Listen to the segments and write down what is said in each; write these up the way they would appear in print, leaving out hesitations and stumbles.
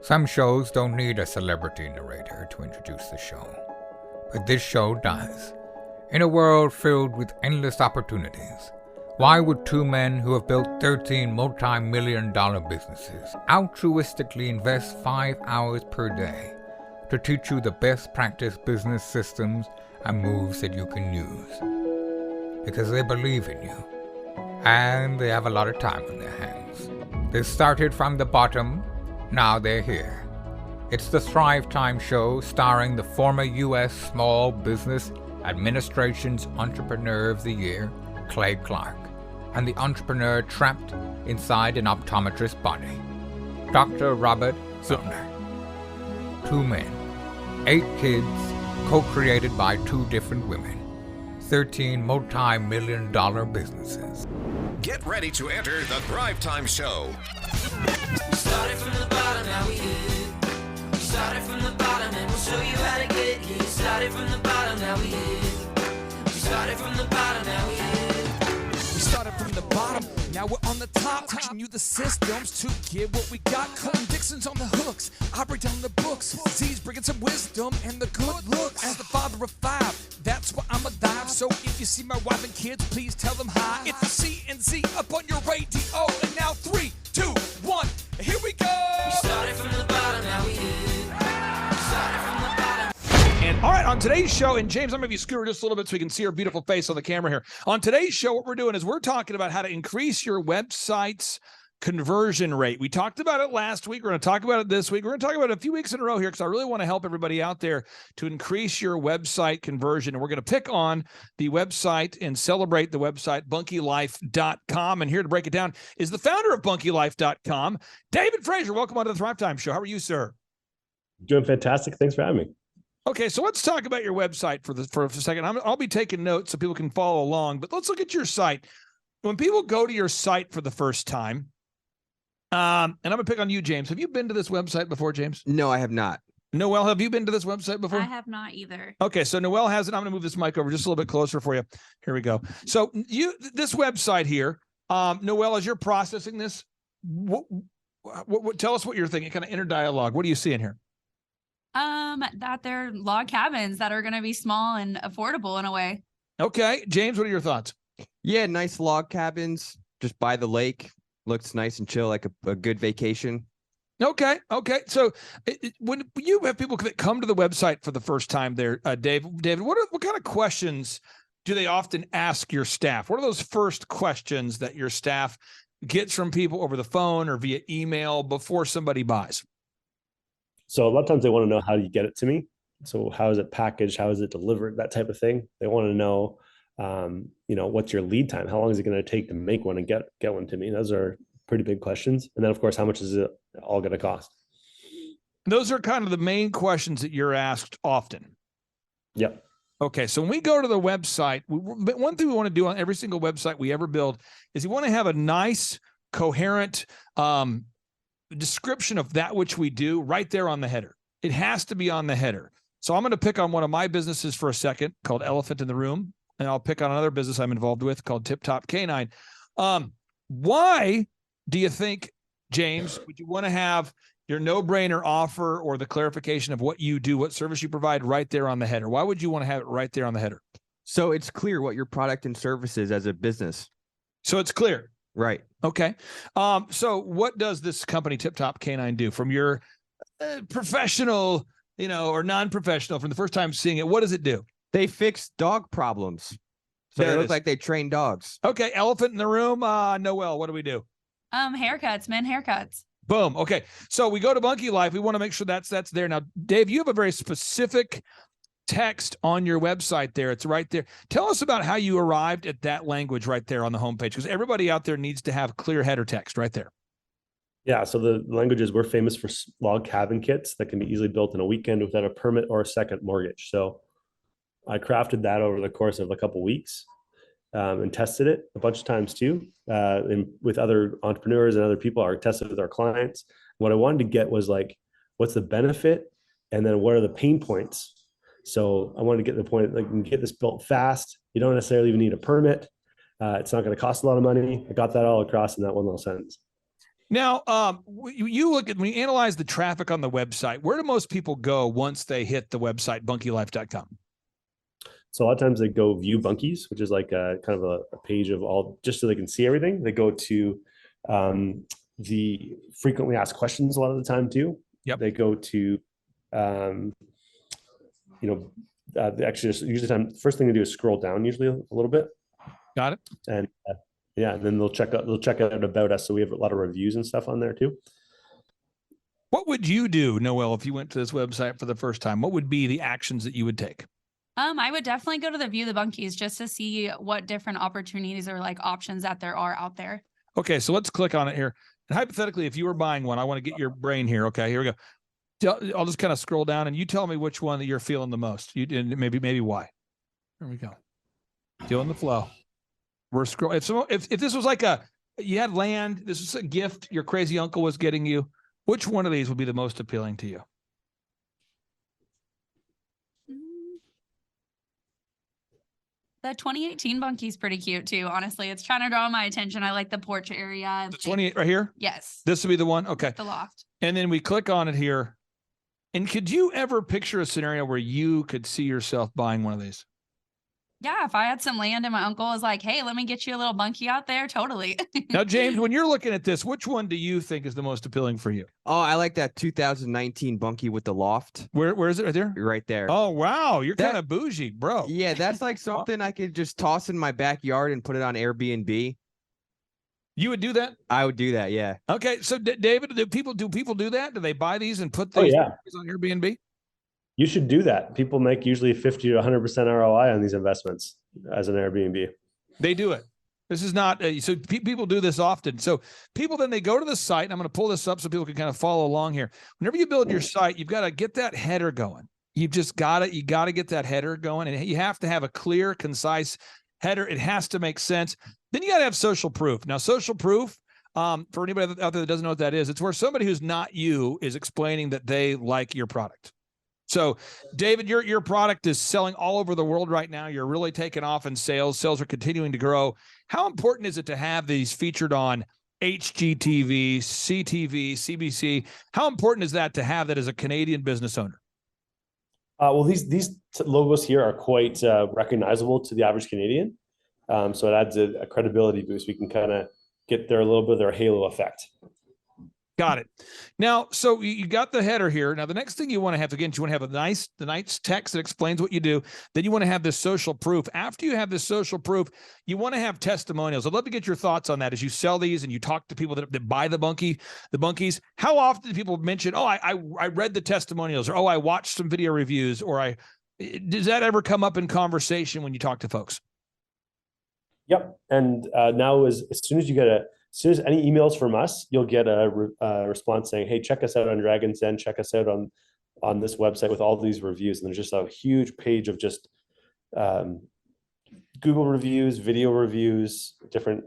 Some shows don't need a celebrity narrator to introduce the show, but this show does. In a world filled with endless opportunities, why would two men who have built 13 multi-million-dollar businesses altruistically invest 5 hours per day to teach you the best practice business systems and moves that you can use? Because they believe in you, and they have a lot of time on their hands. They started from the bottom, now they're here. It's the Thrivetime show starring the former U.S. Small Business Administration's Entrepreneur of the Year, Clay Clark, and the entrepreneur trapped inside an optometrist's body, Dr. Robert Zillner. 2 men, 8 kids, co-created by 2 different women, 13 multi-million-dollar businesses. Get ready to enter the Thrivetime show. We started from the bottom, now we here. We started from the bottom and we'll show you how to get here. Started from the bottom, now we here. We started from the bottom, now we here. We started from the bottom, now we're on the top. Teaching you the systems to get what we got. Colton Dixon's on the hooks, I break down the books. Z's bringing some wisdom and the good looks. As the father of 5, that's why I'm alive. So if you see my wife and kids, please tell them hi. It's the C&Z up on your radio. And now 3, 2, 1, here we go. We started from the bottom, now we here. We started from the bottom. And all right, on today's show, and James, I'm going to be scooting just a little bit so we can see her beautiful face on the camera here. On today's show, what we're doing is we're talking about how to increase your website's conversion rate. We talked about it last week. We're going to talk about it this week. We're going to talk about it a few weeks in a row here because I really want to help everybody out there to increase your website conversion. And we're going to pick on the website and celebrate the website, bunkylife.com. And here to break it down is the founder of bunkylife.com, David Frazier. Welcome on to the Thrivetime Show. How are you, sir? Doing fantastic. Thanks for having me. Okay, so let's talk about your website for a second. I'll be taking notes so people can follow along, but let's look at your site. When people go to your site for the first time, and I'm going to pick on you, James. Have you been to this website before, James? No, I have not. Noelle, have you been to this website before? I have not either. Okay, so Noelle hasn't. I'm going to move this mic over just a little bit closer for you. Here we go. So this website here, Noelle, as you're processing this, what tell us what you're thinking, kind of inner dialogue. What are you seeing here? That they're log cabins that are going to be small and affordable in a way. Okay, James, what are your thoughts? Yeah, nice log cabins just by the lake. Looks nice and chill, like a good vacation. Okay. So when you have people that come to the website for the first time there, David, what kind of questions do they often ask your staff? What are those first questions that your staff gets from people over the phone or via email before somebody buys? So a lot of times they want to know, how do you get it to me? So how is it packaged? How is it delivered? That type of thing. They want to know, what's your lead time? How long is it going to take to make one and get one to me? Those are pretty big questions. And then of course, how much is it all going to cost? Those are kind of the main questions that you're asked often. Yep. Okay. So when we go to the website, one thing we want to do on every single website we ever build is you want to have a nice, coherent, description of that which we do right there on the header. It has to be on the header. So I'm going to pick on one of my businesses for a second called Elephant in the Room, and I'll pick on another business I'm involved with called Tip Top Canine. Why do you think, James, would you want to have your no-brainer offer or the clarification of what you do, what service you provide right there on the header? Why would you want to have it right there on the header? So it's clear what your product and service is as a business. So it's clear. Right. Okay. So what does this company Tip Top Canine do from your professional, or non-professional, from the first time seeing it? What does it do? They fix dog problems. So they look like they train dogs. Okay. Elephant in the Room. Noelle, what do we do? Haircuts, men haircuts. Boom. Okay. So we go to Bunky Life. We want to make sure that's there. Now, Dave, you have a very specific text on your website there. It's right there. Tell us about how you arrived at that language right there on the homepage, because everybody out there needs to have clear header text right there. Yeah. So the languages, we're famous for log cabin kits that can be easily built in a weekend without a permit or a second mortgage. So I crafted that over the course of a couple of weeks and tested it a bunch of times too, and with other entrepreneurs and other people. I tested with our clients. What I wanted to get was like, what's the benefit? And then what are the pain points? So I wanted to get to the point, like, you can get this built fast. You don't necessarily even need a permit. It's not going to cost a lot of money. I got that all across in that one little sentence. Now, you look at, when you analyze the traffic on the website, where do most people go once they hit the website, bunkielife.com? So a lot of times they go view bunkies, which is like a kind of a page of all, just so they can see everything. They go to the frequently asked questions a lot of the time too. Yep. They go to, actually usually time, first thing they do is scroll down usually a little bit. Got it. And yeah, and then they'll check out about us. So we have a lot of reviews and stuff on there too. What would you do, Noelle, if you went to this website for the first time? What would be the actions that you would take? I would definitely go to the View the Bunkies just to see what different opportunities or like options that there are out there. Okay, so let's click on it here. And hypothetically, if you were buying one, I want to get your brain here. Okay, here we go. I'll just kind of scroll down and you tell me which one that you're feeling the most. You and maybe why. There we go. Feeling the flow. We're scrolling. If this was like you had land, this was a gift your crazy uncle was getting you, which one of these would be the most appealing to you? The 2018 Bunkie is pretty cute too. Honestly, it's trying to draw my attention. I like the porch area. The 28 right here? Yes. This would be the one? Okay. The loft. And then we click on it here. And could you ever picture a scenario where you could see yourself buying one of these? Yeah, if I had some land and my uncle was like, hey, let me get you a little bunkie out there, totally. Now, James, when you're looking at this, which one do you think is the most appealing for you? Oh, I like that 2019 Bunkie with the loft. Where is it right there? Right there. Oh, wow. You're kind of bougie, bro. Yeah, that's like something I could just toss in my backyard and put it on Airbnb. You would do that? I would do that, yeah. Okay, so David, do people do that? Do they buy these and put these on Airbnb? You should do that. People make usually 50 to 100% ROI on these investments as an Airbnb. They do it. This is not so people do this often. So people then they go to the site, and I'm going to pull this up so people can kind of follow along here. Whenever you build your site, you've got to get that header going. You got to get that header going, and you have to have a clear, concise header. It has to make sense. Then you got to have social proof. Now, social proof, for anybody out there that doesn't know what that is, it's where somebody who's not you is explaining that they like your product. So, David, your product is selling all over the world right now. You're really taking off in sales. Sales are continuing to grow. How important is it to have these featured on HGTV, CTV, CBC? How important is that to have that as a Canadian business owner? Well, these logos here are quite recognizable to the average Canadian. So it adds a credibility boost. We can kind of get there a little bit of their halo effect. Got it. Now, so you got the header here. Now, the next thing you want to have, again, you want to have the nice text that explains what you do. Then you want to have this social proof. After you have this social proof, you want to have testimonials. I'd love to get your thoughts on that as you sell these and you talk to people that buy the bunkies. How often do people mention, oh, I read the testimonials, or, oh, I watched some video reviews, or does that ever come up in conversation when you talk to folks? Yep. And now as soon as any emails from us, you'll get a response saying, hey, check us out on Dragon's Den, check us out on this website with all these reviews. And there's just a huge page of just Google reviews, video reviews, different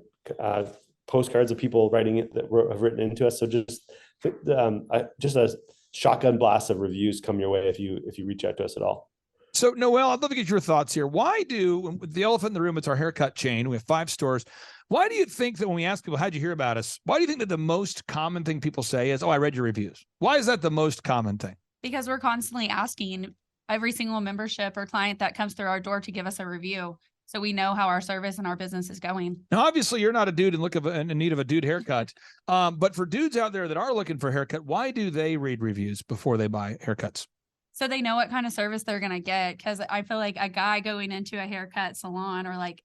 postcards of people writing it that have written into us. So just a shotgun blast of reviews come your way if you reach out to us at all. So, Noelle, I'd love to get your thoughts here. Why do the elephant in the room? It's our haircut chain. We have 5 stores. Why do you think that when we ask people, how'd you hear about us? Why do you think that the most common thing people say is, oh, I read your reviews? Why is that the most common thing? Because we're constantly asking every single membership or client that comes through our door to give us a review, so we know how our service and our business is going. Now, obviously, you're not a dude in need of a dude haircut. But for dudes out there that are looking for a haircut, why do they read reviews before they buy haircuts? So they know what kind of service they're going to get. Because I feel like a guy going into a haircut salon or like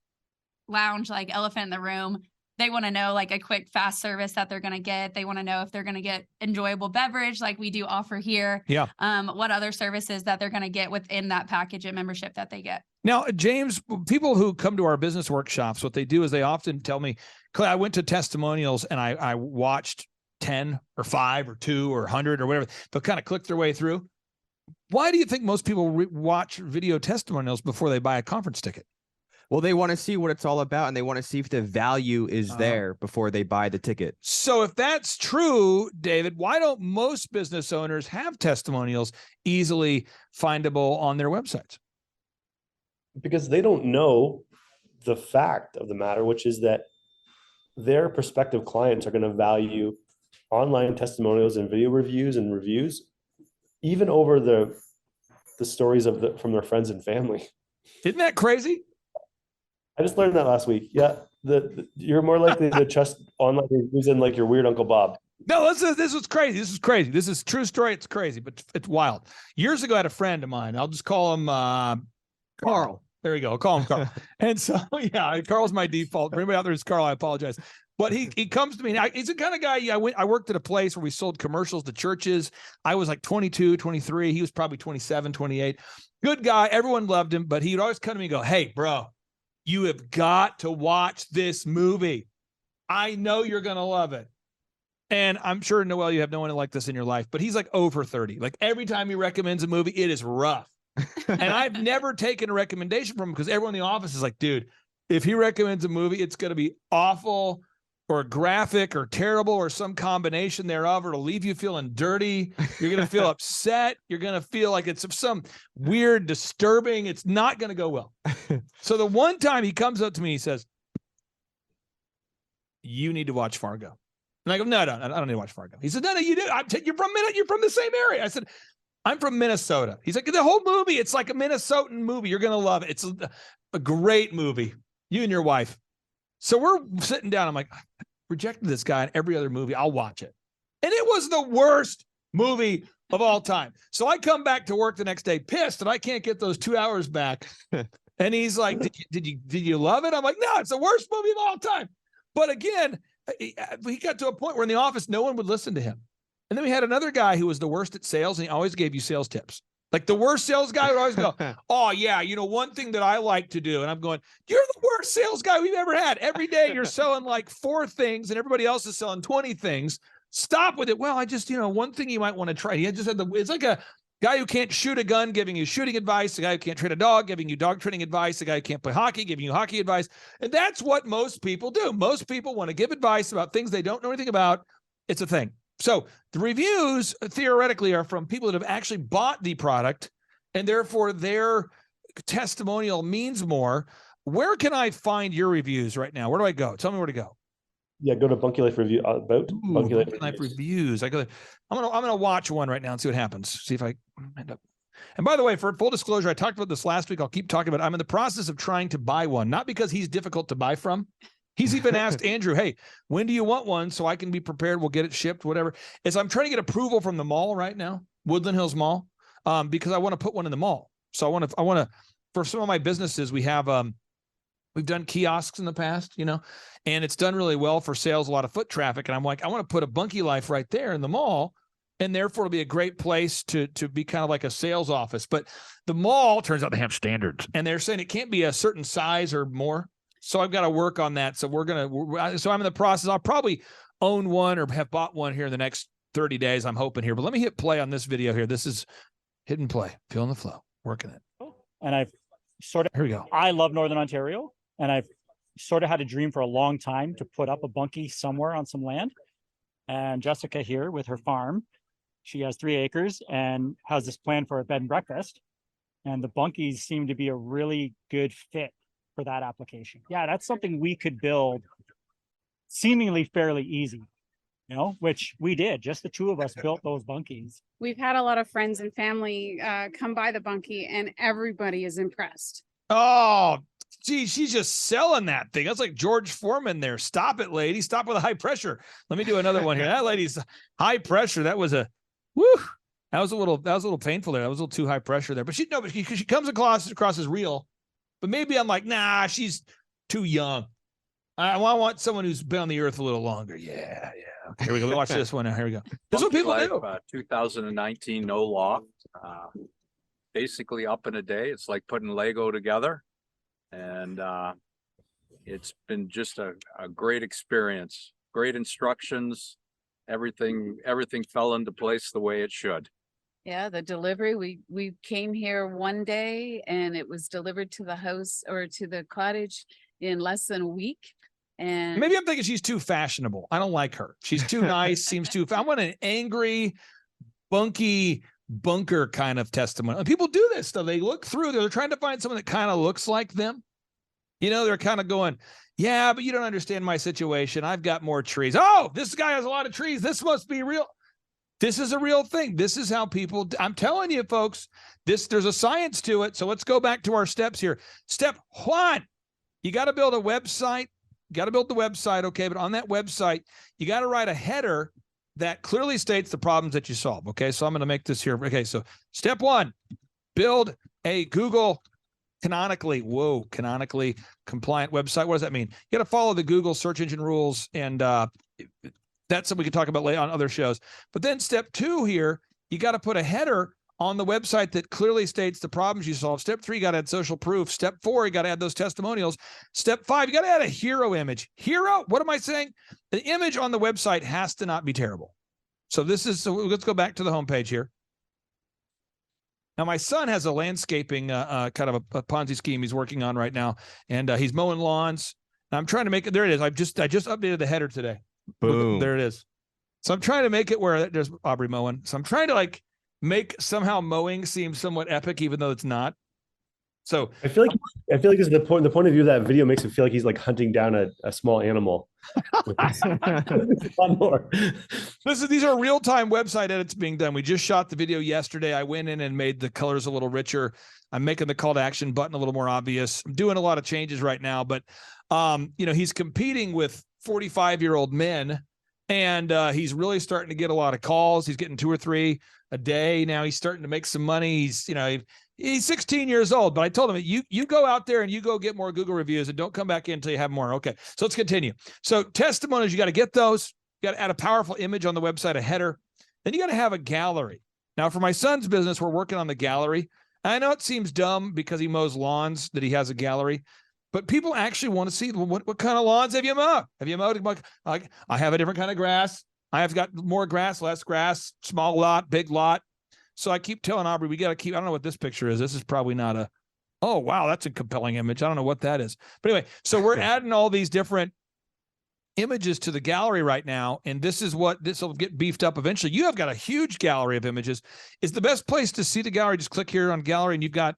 lounge, like elephant in the room, they want to know like a quick, fast service that they're going to get. They want to know if they're going to get enjoyable beverage like we do offer here. Yeah. What other services that they're going to get within that package and membership that they get. Now, James, people who come to our business workshops, what they do is they often tell me, Clay, I went to testimonials and I watched 10 or 5 or 2 or 100 or whatever. They'll kind of click their way through. Why do you think most people watch video testimonials before they buy a conference ticket? Well, they want to see what it's all about, and they want to see if the value is there before they buy the ticket. So if that's true, David, why don't most business owners have testimonials easily findable on their websites? Because they don't know the fact of the matter, which is that their prospective clients are going to value online testimonials and video reviews and reviews, even over the stories from their friends and family. Isn't that crazy? I just learned that last week. Yeah, you're more likely to trust online reviews than like your weird Uncle Bob. No, this was crazy. This is crazy. This is true story. It's crazy, but it's wild. Years ago, I had a friend of mine. I'll just call him Carl. There we go. I'll call him Carl. And so, yeah, Carl's my default. For anybody out there who's Carl, I apologize. But he comes to me. He's the kind of guy, I worked at a place where we sold commercials to churches. I was like 22, 23. He was probably 27, 28. Good guy. Everyone loved him. But he would always come to me and go, hey, bro, you have got to watch this movie. I know you're going to love it. And I'm sure, Noel, you have no one like this in your life, but he's like over 30. Like every time he recommends a movie, it is rough. And I've never taken a recommendation from him because everyone in the office is like, dude, if he recommends a movie, it's going to be awful or graphic or terrible or some combination thereof, or it'll leave you feeling dirty. You're going to feel upset. You're going to feel like it's some weird, disturbing. It's not going to go well. So the one time he comes up to me, he says, you need to watch Fargo. And I go, no, I don't need to watch Fargo. He said, no, you do. You're from the same area. I said, I'm from Minnesota. He's like, the whole movie, it's like a Minnesotan movie. You're going to love it. It's a great movie. You and your wife. So we're sitting down. I'm like, I rejected this guy in every other movie. I'll watch it. And it was the worst movie of all time. So I come back to work the next day pissed that I can't get those 2 hours back. And he's like, did you love it? I'm like, no, it's the worst movie of all time. But again, he got to a point where in the office, no one would listen to him. And then we had another guy who was the worst at sales, and he always gave you sales tips. Like the worst sales guy would always go, oh, yeah, one thing that I like to do. And I'm going, you're the worst sales guy we've ever had. Every day you're selling like 4 things and everybody else is selling 20 things. Stop with it. Well, I just, one thing you might want to try. He just had it's like a guy who can't shoot a gun giving you shooting advice, a guy who can't train a dog giving you dog training advice, a guy who can't play hockey giving you hockey advice. And that's what most people do. Most people want to give advice about things they don't know anything about. It's a thing. So the reviews theoretically are from people that have actually bought the product, and therefore their testimonial means more. Where can I find your reviews right now? Where do I go? Tell me where to go. Yeah, go to Bunky Life Review about Bunky Life Reviews. I'm gonna watch one right now and see what happens. See if I end up. And by the way, for full disclosure, I talked about this last week. I'll keep talking about it. I'm in the process of trying to buy one, not because he's difficult to buy from. He's even asked Andrew, hey, when do you want one so I can be prepared? We'll get it shipped, whatever. I'm trying to get approval from the mall right now, Woodland Hills Mall, because I want to put one in the mall. So I want to, for some of my businesses, we've done kiosks in the past, and it's done really well for sales, a lot of foot traffic. And I'm like, I want to put a Bunky Life right there in the mall. And therefore it'll be a great place to be kind of like a sales office. But the mall, turns out they have standards, and they're saying it can't be a certain size or more. So I've got to work on that. So so I'm in the process. I'll probably own one or have bought one here in the next 30 days. I'm hoping here, but let me hit play on this video here. This is hit and play, feeling the flow, working it. And here we go. I love Northern Ontario, and I've sort of had a dream for a long time to put up a bunkie somewhere on some land. And Jessica here with her farm, she has 3 acres and has this plan for a bed and breakfast. And the bunkies seem to be a really good fit for that application. Yeah, that's something we could build seemingly fairly easy, which we did. Just the 2 of us built those bunkies. We've had a lot of friends and family come by the bunkie, and everybody is impressed. Oh, gee, she's just selling that thing. That's like George Foreman there. Stop it, lady. Stop with the high pressure. Let me do another one here. That lady's high pressure. That was a little painful there. That was a little too high pressure there. But she comes across as real. But maybe I'm like, nah, she's too young. I want someone who's been on the earth a little longer. Yeah. Okay, here we go. Watch this one now. Here we go. This is what people do. 2019 no loft. Basically up in a day. It's like putting Lego together. And it's been just a great experience. Great instructions. Everything fell into place the way it should. Yeah, the delivery, we came here one day and it was delivered to the house or to the cottage in less than a week. And maybe I'm thinking she's too fashionable. I don't like her. She's too nice, seems too I want an angry, bunker kind of testimony. And people do this though. They look through, they're trying to find someone that kind of looks like them. They're kind of going, yeah, but you don't understand my situation. I've got more trees. Oh, this guy has a lot of trees. This must be real. This is a real thing. This is how people, I'm telling you, folks, there's a science to it. So let's go back to our steps here. Step 1, you got to build a website. You got to build the website. Okay. But on that website, you got to write a header that clearly states the problems that you solve. Okay. So I'm going to make this here. Okay. So step 1, build a Google canonically compliant website. What does that mean? You got to follow the Google search engine rules, and that's something we can talk about later on other shows. But then step 2 here, you got to put a header on the website that clearly states the problems you solve. Step 3, you got to add social proof. Step 4, you got to add those testimonials. Step 5, you got to add a hero image. Hero, what am I saying? The image on the website has to not be terrible. So let's go back to the homepage here. Now, my son has a landscaping kind of a Ponzi scheme he's working on right now, and he's mowing lawns. I'm trying to make it. There it is. I just updated the header today. Boom. There it is. So I'm trying to make it where there's Aubrey mowing. So I'm trying to make somehow mowing seem somewhat epic, even though it's not. So I feel like this is the point of view of that video makes it feel like he's like hunting down a small animal. These are real-time website edits being done. We just shot the video yesterday. I went in and made the colors a little richer. I'm making the call to action button a little more obvious. I'm doing a lot of changes right now, but he's competing with 45-year-old men, and he's really starting to get a lot of calls. He's getting 2 or 3 a day. Now he's starting to make some money. He's 16 years old, but I told him, you go out there and you go get more Google reviews and don't come back in until you have more. Okay, so let's continue. So testimonials, you got to get those. You got to add a powerful image on the website, a header. Then you got to have a gallery. Now, for my son's business, we're working on the gallery. I know it seems dumb because he mows lawns that he has a gallery, but people actually want to see what kind of lawns have you mowed? Have you mowed? I have a different kind of grass. I have got more grass, less grass, small lot, big lot. So I keep telling Aubrey, we got to keep, I don't know what this picture is. This is probably not oh, wow, that's a compelling image. I don't know what that is. But anyway, so we're adding all these different images to the gallery right now. And this will get beefed up eventually. You have got a huge gallery of images. Is the best place to see the gallery? Just click here on gallery and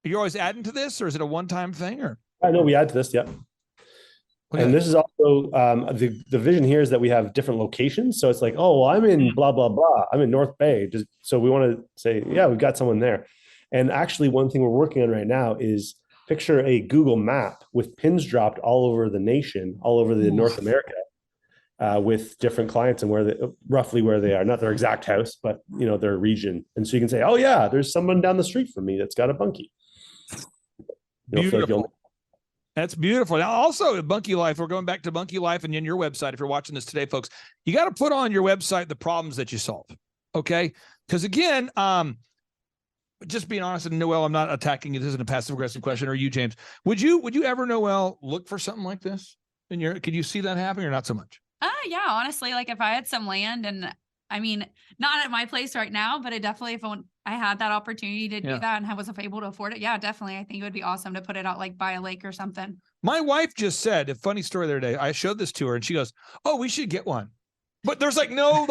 you're always adding to this, or is it a one-time thing? Or I know we add to this. Yeah. Okay. And this is also the vision here is that we have different locations. So it's like, oh, well, I'm in blah, blah, blah. I'm in North Bay. So we want to say, yeah, we've got someone there. And actually one thing we're working on right now is picture a Google map with pins dropped all over the nation, all over the North America, with different clients and roughly where they are, not their exact house, but their region. And so you can say, oh yeah, there's someone down the street from me that's got a bunkie. Beautiful. That's beautiful. Now, also, Bunkie Life, we're going back to Bunkie Life and in your website. If you're watching this today, folks, you got to put on your website the problems that you solve. Okay. Because again, just being honest, and Noel, I'm not attacking you. This isn't a passive aggressive question. Or you, James, would you ever, Noel, look for something like this could you see that happening or not so much? Yeah, honestly, if I had some land, and I mean, not at my place right now, but it definitely, if I had that opportunity to do that and I was able to afford it, yeah, definitely. I think it would be awesome to put it out by a lake or something. My wife just said a funny story the other day. I showed this to her and she goes, oh, we should get one. But there's no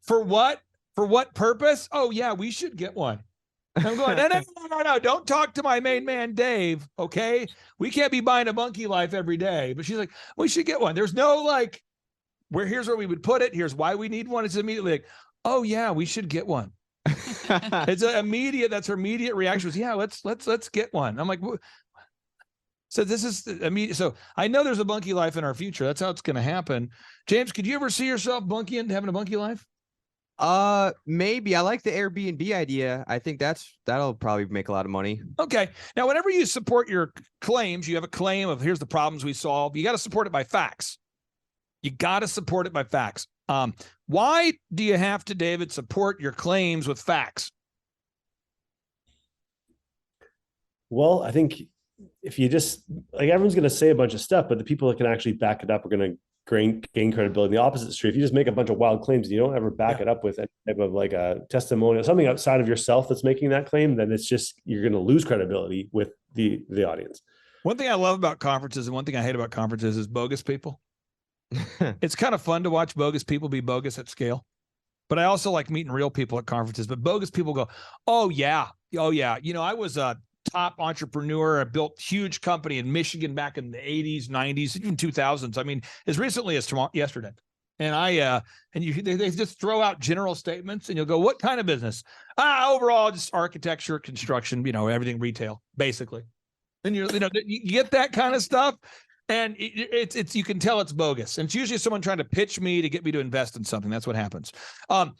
for what? For what purpose? Oh yeah, we should get one. And I'm going, no, don't talk to my main man, Dave. Okay. We can't be buying a Bunkie Life every day. But she's like, we should get one. There's no here's where we would put it. Here's why we need one. It's immediately like, oh yeah, we should get one. It's that's her immediate reaction was, yeah, let's get one. I'm like, so this is immediate. So I know there's a Bunkie Life in our future. That's how it's going to happen. James, could you ever see yourself having a Bunkie Life? Maybe. I like the Airbnb idea. I think that'll probably make a lot of money. Okay. Now, whenever you support your claims, you have a claim of here's the problems we solve. You got to support it by facts. You got to support it by facts. Why do you have to, David, support your claims with facts? Well, I think if you just everyone's going to say a bunch of stuff, but the people that can actually back it up are going to gain credibility. The opposite is true. If you just make a bunch of wild claims and you don't ever back it up with any type of a testimonial, something outside of yourself that's making that claim, then it's just, you're going to lose credibility with the audience. One thing I love about conferences and one thing I hate about conferences is bogus people. It's kind of fun to watch bogus people be bogus at scale, but I also like meeting real people at conferences. But bogus people go, oh yeah. I was top entrepreneur. I built huge company in Michigan back in the 80s, 90s, even 2000s. I mean, as recently as yesterday. And they just throw out general statements and you'll go, what kind of business? Overall, just architecture, construction, everything retail, basically. And you get that kind of stuff. And it's you can tell it's bogus. And it's usually someone trying to pitch me to get me to invest in something. That's what happens. But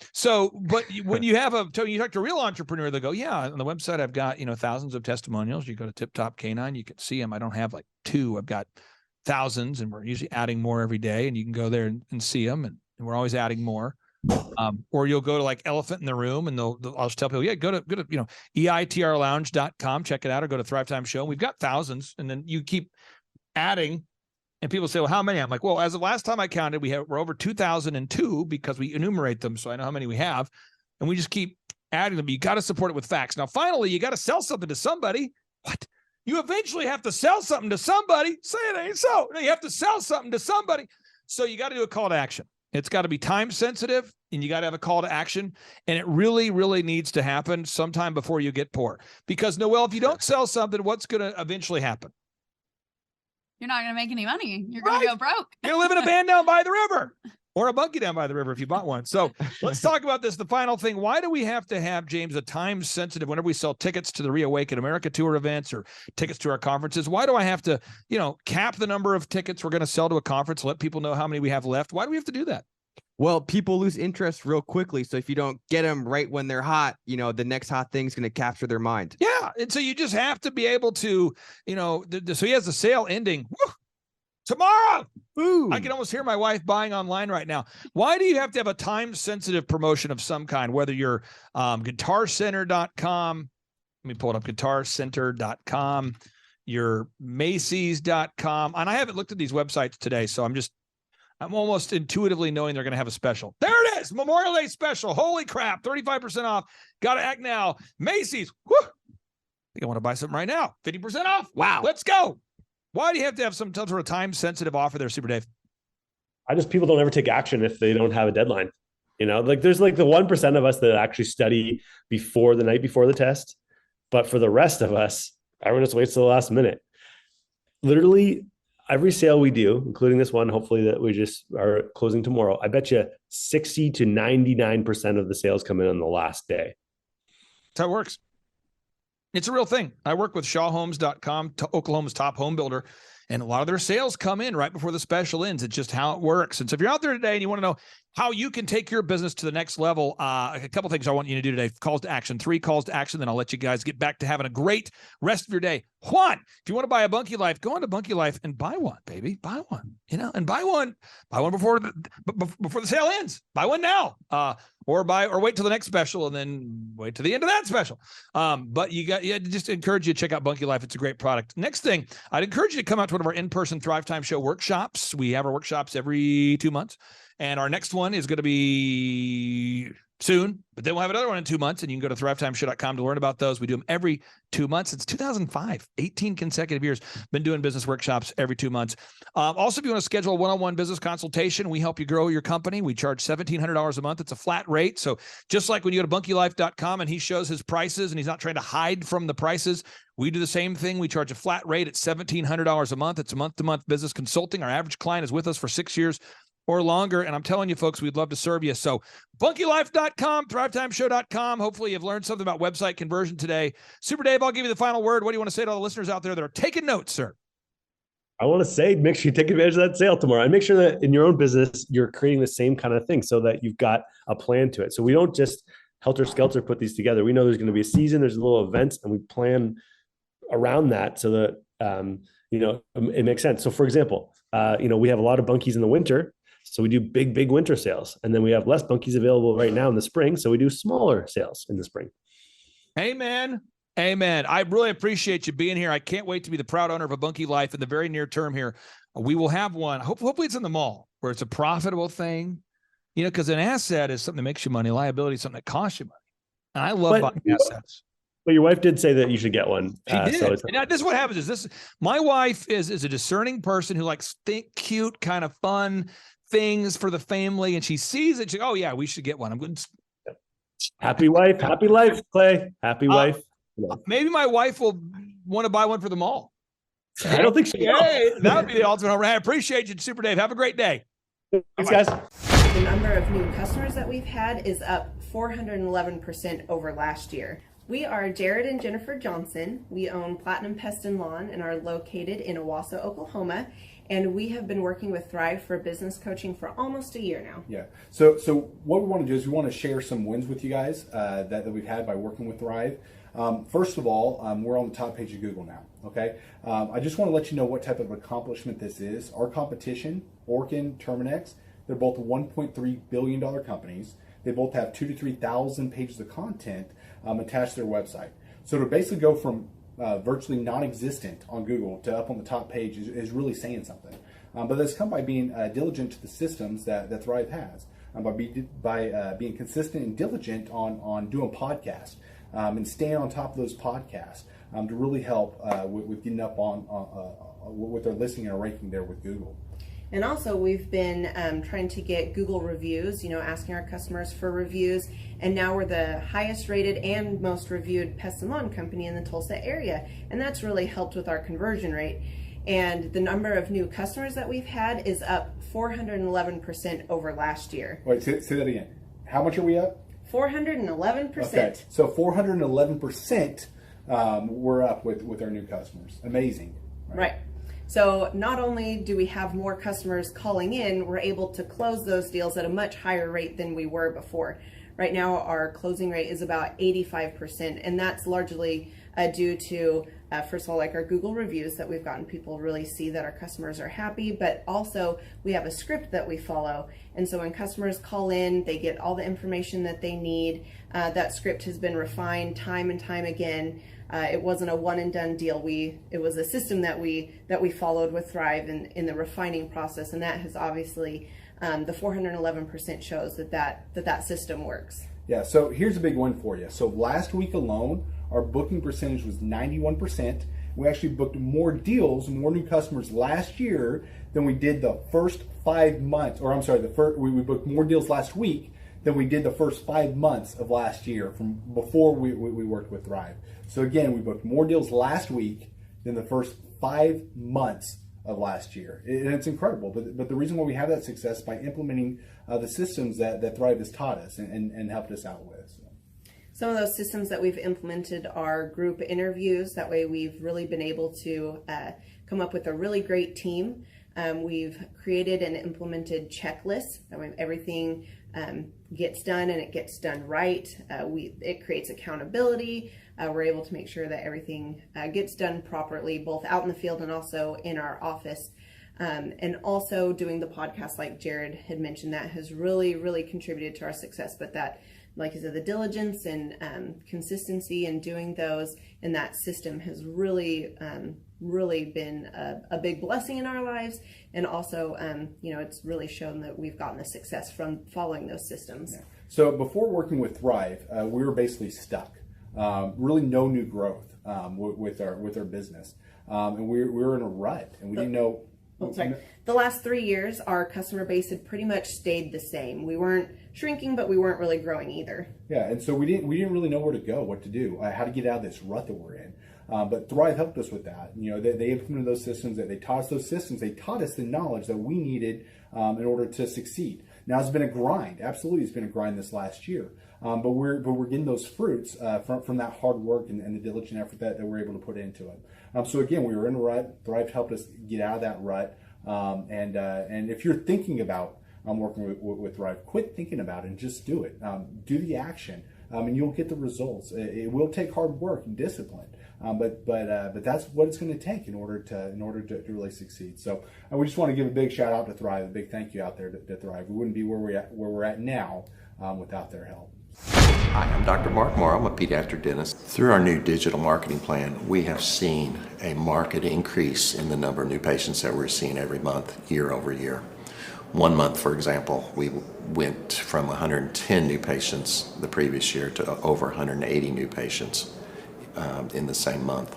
when you have you talk to a real entrepreneur, they go, yeah, on the website, I've got, thousands of testimonials. You go to Tip Top Canine, you can see them. I don't have like 2. I've got thousands, and we're usually adding more every day. And you can go there and see them. And we're always adding more. Or you'll go to like Elephant in the Room, and I'll just tell people, yeah, go to eitrlounge.com, check it out, or go to Thrivetime Show. We've got thousands, and then you keep adding, and people say, well, how many? I'm like, well, as of last time I counted, we're over 2002 because we enumerate them, so I know how many we have, and we just keep adding them. But you got to support it with facts. Now, finally, you got to sell something to somebody. What? You eventually have to sell something to somebody. Say it ain't so. No, you have to sell something to somebody. So you got to do a call to action. It's got to be time sensitive, and you got to have a call to action. And it really, really needs to happen sometime before you get poor. Because, Noelle, if you don't sell something, what's going to eventually happen? You're not going to make any money. You're going to go broke. You're living in a van down by the river, or a bunkie down by the river if you bought one. So let's talk about this. The final thing. Why do we have to have, James, a time sensitive whenever we sell tickets to the Reawaken America Tour events or tickets to our conferences? Why do I have to, cap the number of tickets we're going to sell to a conference, let people know how many we have left? Why do we have to do that? Well, people lose interest real quickly. So if you don't get them right when they're hot, the next hot thing's going to capture their mind. Yeah. And so you just have to be able to, so he has the sale ending tomorrow. Ooh. I can almost hear my wife buying online right now. Why do you have to have a time sensitive promotion of some kind? Whether you're guitarcenter.com, let me pull it up, guitarcenter.com, your Macy's.com. And I haven't looked at these websites today, so I'm almost intuitively knowing they're going to have a special. There it is. Memorial Day special. Holy crap. 35% off. Got to act now. Macy's. Whew. I think I want to buy something right now. 50% off. Wow. Let's go. Why do you have to have some sort of time sensitive offer there, Super Dave? People don't ever take action if they don't have a deadline. There's like the 1% of us that actually study before the night before the test. But for the rest of us, everyone just waits till the last minute. Literally, every sale we do, including this one, hopefully that we just are closing tomorrow, I bet you 60 to 99% of the sales come in on the last day. That's how it works. It's a real thing. I work with shawhomes.com, Oklahoma's top home builder, and a lot of their sales come in right before the special ends. It's just how it works. And so if you're out there today and you want to know how you can take your business to the next level, a couple things I want you to do today. Calls to action, 3 calls to action. Then I'll let you guys get back to having a great rest of your day. One, if you want to buy a Bunkie Life, go on to Bunkie Life and buy one, baby. Buy one, and buy one before the sale ends. Buy one now, or wait till the next special and then wait to the end of that special. But just encourage you to check out Bunkie Life. It's a great product. Next thing, I'd encourage you to come out to one of our in-person Thrivetime Show workshops. We have our workshops every 2 months. And our next one is going to be soon, but then we'll have another one in 2 months, and you can go to thrivetimeshow.com to learn about those. We do them every 2 months. Since 2005, 18 consecutive years, been doing business workshops every 2 months. Also, if you want to schedule a one-on-one business consultation, we help you grow your company. We charge $1,700 a month. It's a flat rate. So just like when you go to bunkielife.com and he shows his prices and he's not trying to hide from the prices, we do the same thing. We charge a flat rate at $1,700 a month. It's a month-to-month business consulting. Our average client is with us for 6 years or longer. And I'm telling you, folks, we'd love to serve you. So bunkielife.com, thrivetimeshow.com. Hopefully you've learned something about website conversion today. Super Dave, I'll give you the final word. What do you want to say to all the listeners out there that are taking notes, sir? I want to say, make sure you take advantage of that sale tomorrow, and make sure that in your own business, you're creating the same kind of thing so that you've got a plan to it. So we don't just helter-skelter put these together. We know there's going to be a season, there's little events, and we plan around that so that, it makes sense. So for example, we have a lot of bunkies in the winter. So we do big winter sales, and then we have less bunkies available right now in the spring. So we do smaller sales in the spring. Amen. Amen. I really appreciate you being here. I can't wait to be the proud owner of a Bunkie Life in the very near term here. We will have one. Hopefully it's in the mall where it's a profitable thing, because an asset is something that makes you money. Liability is something that costs you money. And I love buying assets. But your wife did say that you should get one. She did. So and this is what happens is my wife is a discerning person who likes cute, kind of fun things for the family. And she sees it. She goes, oh yeah, we should get one. I'm good. Happy wife, happy life, Clay. Happy wife. Maybe my wife will want to buy one for the mall. I don't think so. Hey, that would be the ultimate home run. I appreciate you, Super Dave. Have a great day. Thanks, guys. The number of new customers that we've had is up 411% over last year. We are Jared and Jennifer Johnson. We own Platinum Pest and Lawn and are located in Owasso, Oklahoma. And we have been working with Thrive for business coaching for almost a year now. Yeah. So what we want to do is we want to share some wins with you guys that we've had by working with Thrive. First of all, we're on the top page of Google now. Okay. I just want to let you know what type of accomplishment this is. Our competition, Orkin, Terminex, they're both $1.3 billion companies. They both have 2,000 to 3,000 pages of content attached to their website. So to basically go from virtually non-existent on Google to up on the top page is really saying something. But that's come by being diligent to the systems that Thrive has, by being consistent and diligent on doing podcasts and staying on top of those podcasts to really help with getting up on with their listing and ranking there with Google. And also we've been trying to get Google reviews, asking our customers for reviews. And now we're the highest rated and most reviewed pest and lawn company in the Tulsa area. And that's really helped with our conversion rate. And the number of new customers that we've had is up 411% over last year. Wait, say that again. How much are we up? 411%. Okay, so 411% we're up with our new customers. Amazing. Right. So not only do we have more customers calling in, we're able to close those deals at a much higher rate than we were before. Right now, our closing rate is about 85%, and that's largely due to, first of all, like our Google reviews that we've gotten people really see that our customers are happy, but also we have a script that we follow. And so when customers call in, they get all the information that they need. That script has been refined time and time again. It wasn't a one and done deal. It was a system that we followed with Thrive in the refining process, and that has obviously the 411% shows that system works. Yeah. So here's a big one for you. So last week alone, our booking percentage was 91%. We actually booked more deals, more new customers last year than we did the first 5 months. Or I'm sorry, we booked more deals last week than we did the first 5 months of last year from before we worked with Thrive. So again, we booked more deals last week than the first 5 months of last year. And it's incredible. But the reason why we have that success is by implementing the systems that Thrive has taught us and helped us out with. So. Some of those systems that we've implemented are group interviews. That way we've really been able to come up with a really great team. We've created and implemented checklists. That way everything gets done and it gets done right. It creates accountability. We're able to make sure that everything gets done properly, both out in the field and also in our office. And also doing the podcast, like Jared had mentioned, that has really, really contributed to our success. But that, like I said, the diligence and consistency in doing those and that system has really, really been a big blessing in our lives. And also, it's really shown that we've gotten the success from following those systems. Yeah. So before working with Thrive, we were basically stuck. Really no new growth with our business. And we were in a rut and we didn't know. The last 3 years, our customer base had pretty much stayed the same. We weren't shrinking, but we weren't really growing either. Yeah, and so we didn't really know where to go, what to do, how to get out of this rut that we're in. But Thrive helped us with that. They implemented those systems. That they taught us those systems. They taught us the knowledge that we needed in order to succeed. Now it's been a grind. Absolutely, it's been a grind this last year. But we're getting those fruits from that hard work and the diligent effort that we're able to put into it. So again, we were in a rut. Thrive helped us get out of that rut. And if you're thinking about working with Thrive, quit thinking about it and just do it. Do the action, and you'll get the results. It will take hard work and discipline, but that's what it's going to take in order to really succeed. So we just want to give a big shout out to Thrive, a big thank you out there to Thrive. We wouldn't be where we're at now without their help. Hi, I'm Dr. Mark Moore. I'm a pediatric dentist. Through our new digital marketing plan, we have seen a marked increase in the number of new patients that we're seeing every month, year over year. 1 month, for example, we went from 110 new patients the previous year to over 180 new patients in the same month.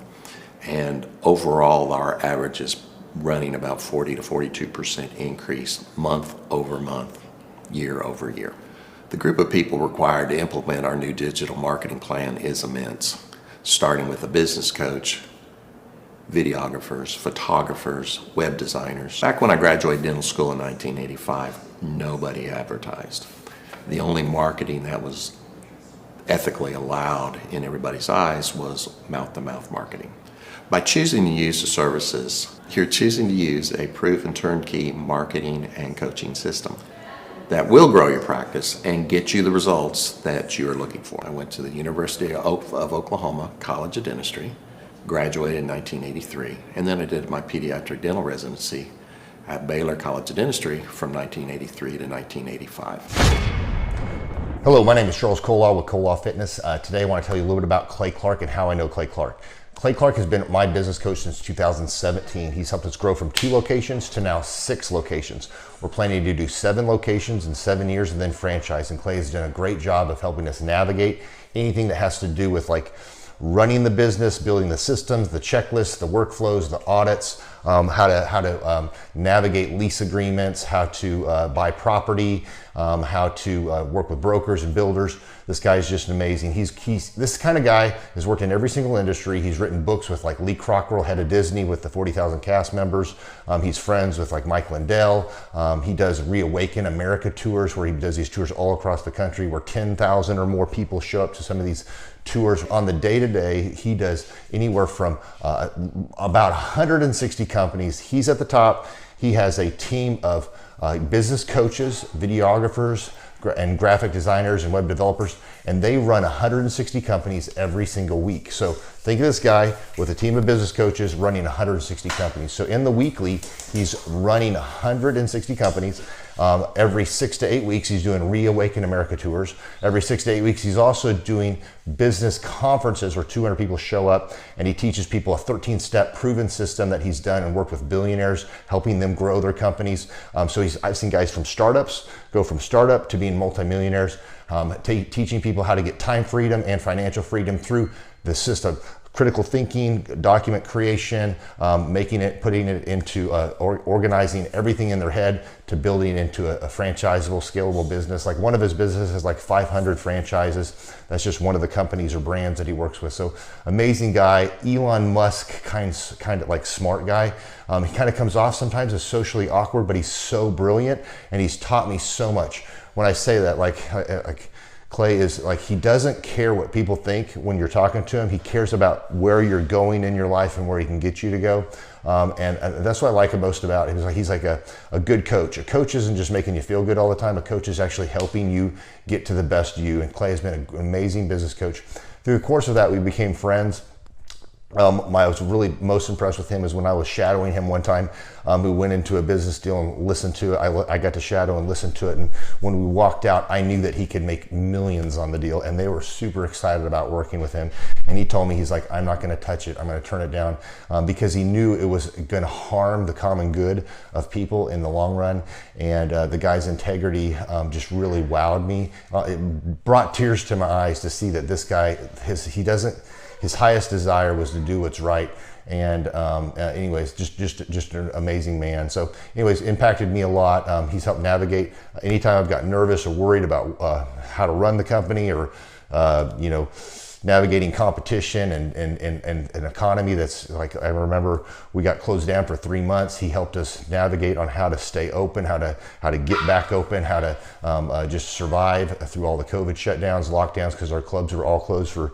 And overall, our average is running about 40 to 42% increase month over month, year over year. The group of people required to implement our new digital marketing plan is immense. starting with a business coach, videographers, photographers, web designers. Back when I graduated dental school in 1985, nobody advertised. The only marketing that was ethically allowed in everybody's eyes was mouth-to-mouth marketing. By choosing to use the services, you're choosing to use a proven turnkey marketing and coaching system that will grow your practice and get you the results that you're looking for. I went to the University of Oklahoma College of Dentistry, graduated in 1983, and then I did my pediatric dental residency at Baylor College of Dentistry from 1983 to 1985. Hello, my name is Charles Kolaw with Kolaw Fitness. Today I want to tell you a little bit about Clay Clark and how I know Clay Clark. Clay Clark has been my business coach since 2017. He's helped us grow from 2 locations to now 6 locations. We're planning to do 7 locations in 7 years and then franchise. And Clay has done a great job of helping us navigate anything that has to do with like running the business, building the systems, the checklists, the workflows, the audits, how to navigate lease agreements, how to buy property, how to work with brokers and builders. This guy is just amazing. He's this kind of guy has worked in every single industry. He's written books with like Lee Cockrell, head of Disney, with the 40,000 cast members. He's friends with like Mike Lindell. He does Reawaken America tours where he does these tours all across the country where 10,000 or more people show up to some of these tours. On the day-to-day, he does anywhere from about 160 companies. He's at the top. He has a team of business coaches, videographers, and graphic designers and web developers, and they run 160 companies every single week. So think of this guy with a team of business coaches running 160 companies. So in the weekly, he's running 160 companies. Every 6 to 8 weeks, he's doing Reawaken America tours. Every 6 to 8 weeks, he's also doing business conferences where 200 people show up, and he teaches people a 13-step proven system that he's done and worked with billionaires, helping them grow their companies. I've seen guys from startups go from startup to being multimillionaires, teaching people how to get time freedom and financial freedom through the system. Critical thinking, document creation, putting it into organizing everything in their head to building into a franchisable, scalable business. Like one of his businesses has like 500 franchises. That's just one of the companies or brands that he works with. So amazing guy, Elon Musk kind of like smart guy. He kind of comes off sometimes as socially awkward, but he's so brilliant and he's taught me so much. When I say that, like Clay is like, he doesn't care what people think when you're talking to him. He cares about where you're going in your life and where he can get you to go. And that's what I like most about him. He's like a good coach. A coach isn't just making you feel good all the time. A coach is actually helping you get to the best you. And Clay has been an amazing business coach. Through the course of that, we became friends. I was really most impressed with him is when I was shadowing him one time. We went into a business deal and listened to it. I got to shadow and listen to it. And when we walked out, I knew that he could make millions on the deal. And they were super excited about working with him. And he told me, he's like, I'm not going to touch it. I'm going to turn it down because he knew it was going to harm the common good of people in the long run. And the guy's integrity just really wowed me. It brought tears to my eyes to see that this guy, his highest desire was to do what's right. And anyways, just an amazing man. So anyways, impacted me a lot. He's helped navigate anytime I've got nervous or worried about how to run the company or, navigating competition and an economy that's like, I remember we got closed down for 3 months. He helped us navigate on how to stay open, how to get back open, how to just survive through all the COVID shutdowns, lockdowns, because our clubs were all closed for.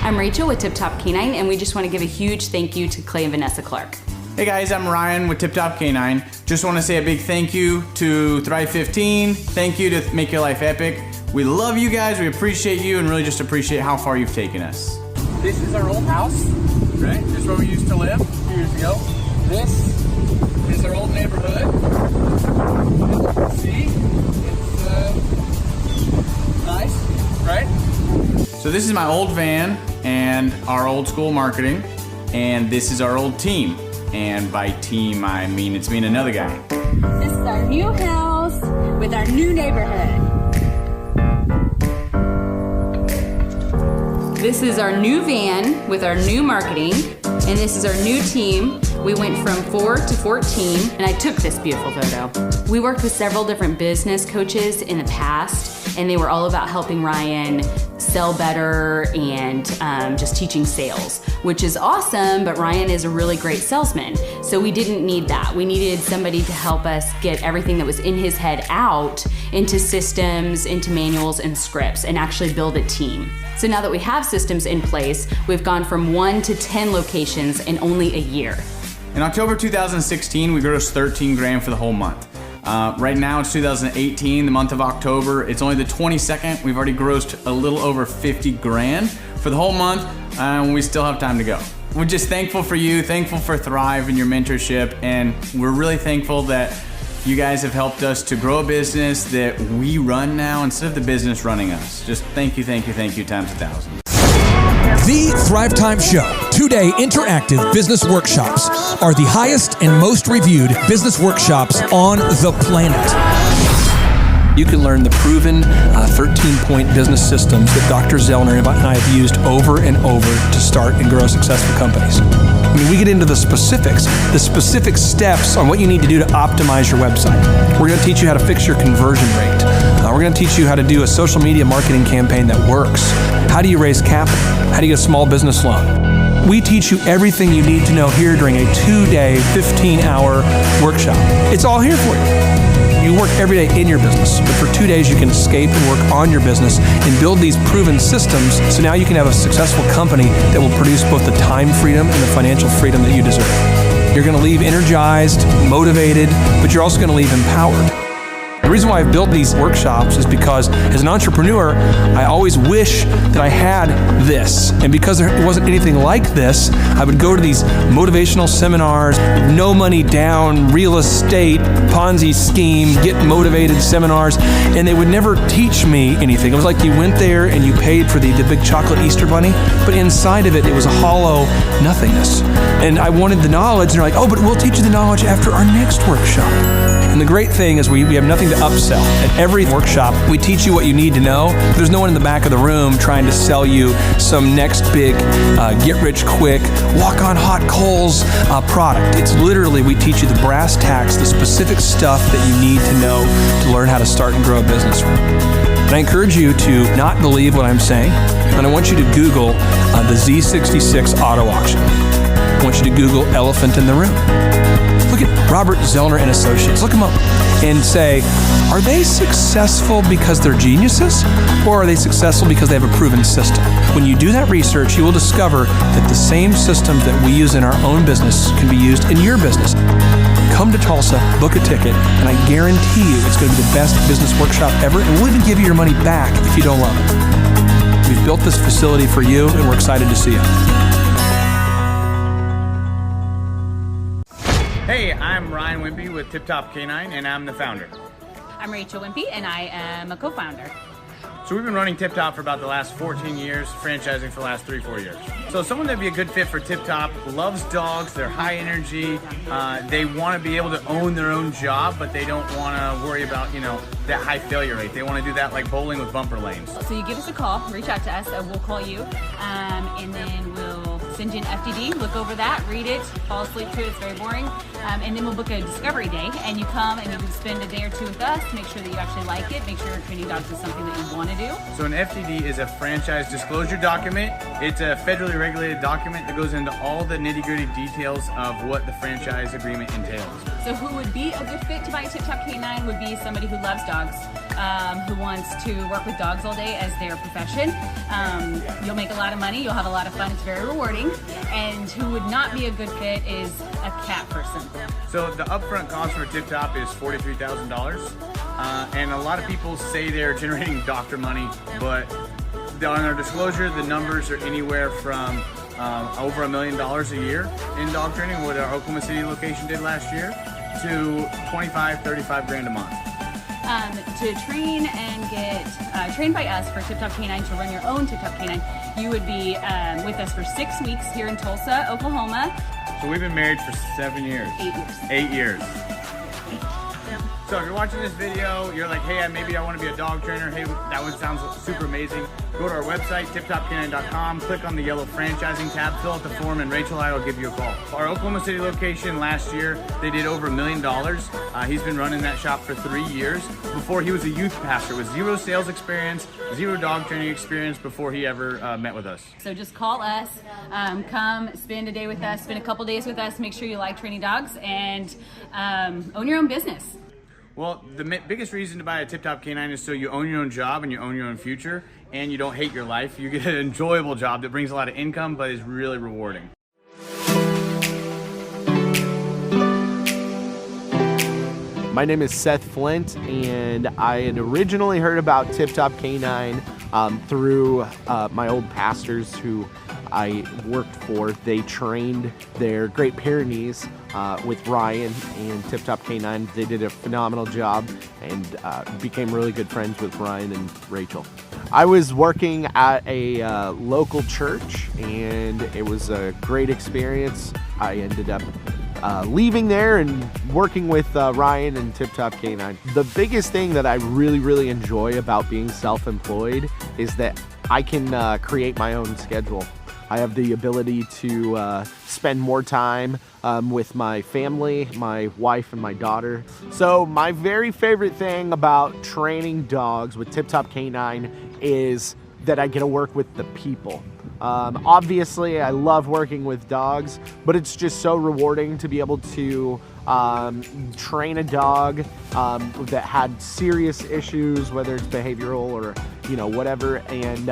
I'm Rachel with Tip Top Canine, and we just want to give a huge thank you to Clay and Vanessa Clark. Hey guys, I'm Ryan with Tip Top Canine. Just want to say a big thank you to Thrive 15. Thank you to Make Your Life Epic. We love you guys, we appreciate you, and really just appreciate how far you've taken us. This is our old house, right? This is where we used to live a few years ago. This is our old neighborhood. See, it's nice, right? So this is my old van and our old school marketing, and this is our old team. And by team, I mean it's me and another guy. This is our new house with our new neighborhood. This is our new van with our new marketing, and this is our new team. We went from 4 to 14, and I took this beautiful photo. We worked with several different business coaches in the past, and they were all about helping Ryan sell better and just teaching sales, which is awesome, but Ryan is a really great salesman. So we didn't need that. We needed somebody to help us get everything that was in his head out into systems, into manuals and scripts, and actually build a team. So now that we have systems in place, we've gone from 1 to 10 locations in only a year. In October 2016, we grossed 13 grand for the whole month. Right now it's 2018, the month of October. It's only the 22nd. We've already grossed a little over 50 grand for the whole month, and we still have time to go. We're just thankful for you, thankful for Thrive and your mentorship, and we're really thankful that you guys have helped us to grow a business that we run now instead of the business running us. Just thank you times 1,000. The Thrivetime Show, 2-day interactive business workshops, are the highest and most reviewed business workshops on the planet. You can learn the proven 13-point business systems that Dr. Zellner and I have used over and over to start and grow successful companies. I mean, we get into the specific steps on what you need to do to optimize your website. We're going to teach you how to fix your conversion rate. We're going to teach you how to do a social media marketing campaign that works. How do you raise capital? How do you get a small business loan? We teach you everything you need to know here during a 2-day, 15-hour workshop. It's all here for you. You work every day in your business, but for 2 days you can escape and work on your business and build these proven systems so now you can have a successful company that will produce both the time freedom and the financial freedom that you deserve. You're going to leave energized, motivated, but you're also going to leave empowered. The reason why I've built these workshops is because as an entrepreneur, I always wish that I had this. And because there wasn't anything like this, I would go to these motivational seminars, no money down, real estate, Ponzi scheme, get motivated seminars, and they would never teach me anything. It was like you went there and you paid for the big chocolate Easter bunny, but inside of it, it was a hollow nothingness. And I wanted the knowledge, and they're like, oh, but we'll teach you the knowledge after our next workshop. And the great thing is we have nothing to upsell. At every workshop, we teach you what you need to know. There's no one in the back of the room trying to sell you some next big get-rich-quick, walk-on-hot coals product. It's literally, we teach you the brass tacks, the specific stuff that you need to know to learn how to start and grow a business. And I encourage you to not believe what I'm saying, and I want you to Google the Z66 auto auction. I want you to Google elephant in the room. Look at Robert Zellner and Associates. Look them up and say, are they successful because they're geniuses, or are they successful because they have a proven system? When you do that research, you will discover that the same systems that we use in our own business can be used in your business. Come to Tulsa, book a ticket, and I guarantee you it's going to be the best business workshop ever, and we'll even give you your money back if you don't love it. We've built this facility for you, and we're excited to see you. Hey, I'm Ryan Wimpy with Tip Top Canine, and I'm the founder. I'm Rachel Wimpy, and I am a co-founder. So we've been running Tip Top for about the last 14 years, franchising for the last 3-4 years. So someone that'd be a good fit for Tip Top loves dogs, they're high energy, they want to be able to own their own job, but they don't want to worry about, that high failure rate. They want to do that like bowling with bumper lanes. So you give us a call, reach out to us, and we'll call you, and then we'll send you an FDD, look over that, read it, fall asleep to it, it's very boring, and then we'll book a discovery day, and you come and you can spend a day or two with us, make sure that you actually like it, make sure training dogs is something that you want to do. So an FDD is a franchise disclosure document. It's a federally regulated document that goes into all the nitty-gritty details of what the franchise agreement entails. So who would be a good fit to buy a Tip Top Canine would be somebody who loves dogs, who wants to work with dogs all day as their profession. You'll make a lot of money, you'll have a lot of fun, it's very rewarding. And who would not be a good fit is a cat person. So the upfront cost for Tip Top is $43,000. And a lot of people say they're generating doctor money, but on our disclosure, the numbers are anywhere from over $1 million a year in dog training, what our Oklahoma City location did last year, to 25, 35 grand a month. To train and get trained by us for Tip Top Canine, to run your own Tip Top Canine, you would be with us for 6 weeks here in Tulsa, Oklahoma. So we've been married for 7 years. 8 years. 8 years. So if you're watching this video, you're like, hey, maybe I want to be a dog trainer. Hey, that one sounds super amazing. go to our website, tiptopk9.com, click on the yellow franchising tab, fill out the form, and Rachel and I will give you a call. Our Oklahoma City location last year, they did over $1 million. He's been running that shop for 3 years. Before, he was a youth pastor with 0 sales experience, 0 dog training experience before he ever met with us. So just call us, come spend a day with us, spend a couple days with us, make sure you like training dogs, and own your own business. Well, the biggest reason to buy a Tip Top K9 is so you own your own job and you own your own future, and you don't hate your life. You get an enjoyable job that brings a lot of income but is really rewarding. My name is Seth Flint, and I had originally heard about Tip Top K9 through my old pastors who I worked for. They trained their Great Pyrenees with Ryan and Tip Top K9. They did a phenomenal job and became really good friends with Ryan and Rachel. I was working at a local church, and it was a great experience. I ended up leaving there and working with Ryan and Tip Top K9. The biggest thing that I really enjoy about being self-employed is that I can create my own schedule. I have the ability to spend more time with my family, my wife and my daughter. So my very favorite thing about training dogs with Tip Top K9 is that I get to work with the people. Obviously, I love working with dogs, but it's just so rewarding to be able to train a dog that had serious issues, whether it's behavioral or whatever, and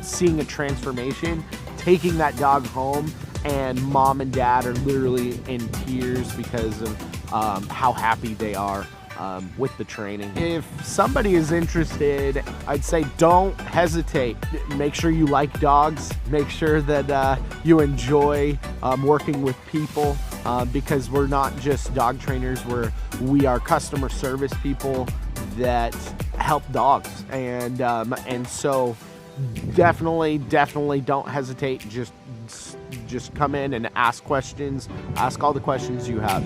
seeing a transformation, taking that dog home, and mom and dad are literally in tears because of how happy they are with the training. If somebody is interested, I'd say don't hesitate. Make sure you like dogs. Make sure that you enjoy working with people because we're not just dog trainers. We are customer service people that help dogs, and so definitely don't hesitate. Just come in and ask questions. Ask all the questions you have.